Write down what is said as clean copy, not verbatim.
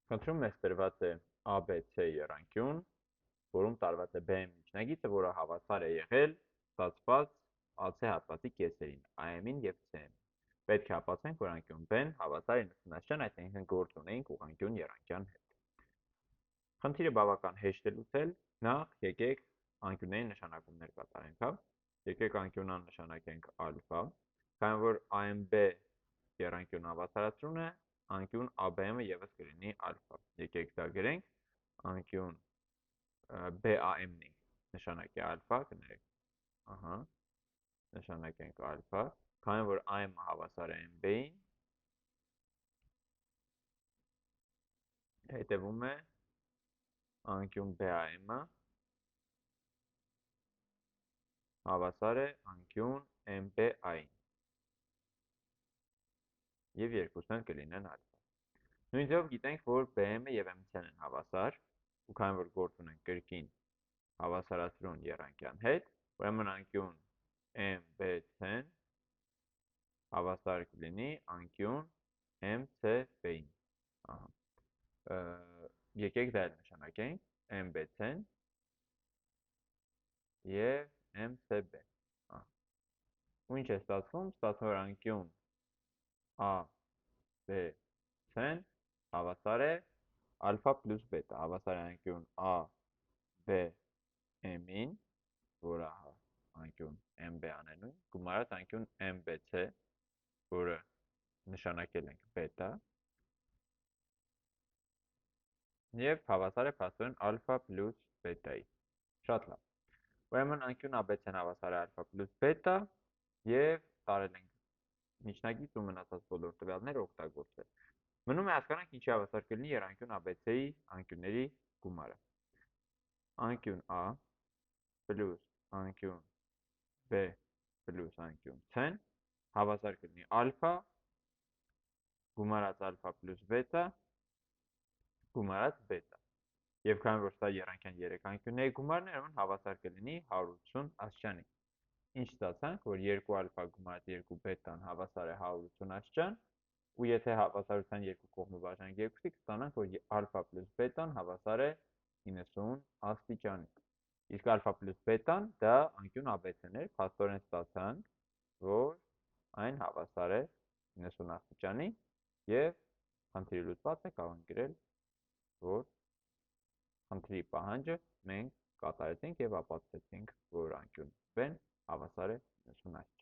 Խնդրում մեզ տրված է ABC եռանկյուն, որում տարված է B միջնագիծը, որը հավասար է եղել ստացված AC հատվածի կեսերին, AM-ին և C-ին։ Պետք է ապացուցենք, որ անկյուն B-ն հավասար է 90°, այսինքն գործ ունենք ուղղանկյուն եռանկյան հետ։ Խնդիրը բավական հեշտ է լուծել, նախ եկեք անկյունների նշանակումներ կատարենք, հա։ Եկեք անկյուն A նշանակենք ալֆա, քանի որ AMB եռանկյուն հավասարացրուն է, անկյուն ABM-ը ևս կլինի ալֆա։ Եկեք դա գրենք, անկյուն BAM-ն նշանակի ալֆա, կներեք, ահա, նշանակենք ալֆա, քանի որ AM-ը հավասար է MB-ին, հետևում է անկյուն BAM-ը հավասար է անկյուն MBA-ին և երկուսն էլ կլինեն ալֆա։ Նույն ձևով գիտենք, որ BM-ը և MC-ն են հավասար, ու քանի որ գործ ունենք կրկին հավասարացրուն եռանկյան հետ, ուրեմն անկյուն MBC-ն հավասար կլինի անկյուն MCB-ին։ Եկեք դա էլ նշանակենք MBC-ն և MCB։ Ու ինչ է ստացվում, ստացվում որ անկյուն ABC-ն հավասար է ալֆա պլյուս բետա, հավասար է անկյուն ABM-ին, որը անկյուն MB անենուն, գումարած անկյուն MBC, որը նշանակել ենք բետա, և հավասար է փաստորեն ալֆա պլյուս բետայի։ Շատ լավ։ Ուրեմն անկյուն ABC-ն հավասար է ալֆա պլյուս բետա և տարել ենք միջնագիծ ու մնացած բոլոր տվյալները օգտագործել։ Մնում է հասկանանք ինչի հավասար կլինի եռանկյուն ABC-ի անկյունների գումարը։ Անկյուն A պլյուս անկյուն B պլյուս անկյուն C-ն հավասար կլինի ալֆա գումարած ալֆա պլյուս բետա գումարած բետա։ Եվ քանի որ սա եռանկյան 3 անկյունների գումարն է, ուրեմն հավասար կլինի 180 աստիճանի։ Ինչ ստացանք, որ 2 ալֆա գումարած 2 բետան հավասար է 180 աստիճան, ու եթե հավասարության երկու կողմը բաժանենք 2-ի, կստանանք, որ ալֆա պլյուս բետան հավասար է 90 աստիճանի։ Իսկ ալֆա պլյուս բետան դա անկյուն ABC-ն էր, փաստորեն ստացանք, որ այն հավասար է 90 աստիճանի և խնդիրը լուծված է, կարող ենք գրել, որ խնդրի պահանջը մենք կատարեցինք և ապացուցեցինք, որ անկյուն B-ն հավասար է 90 աստիճանի։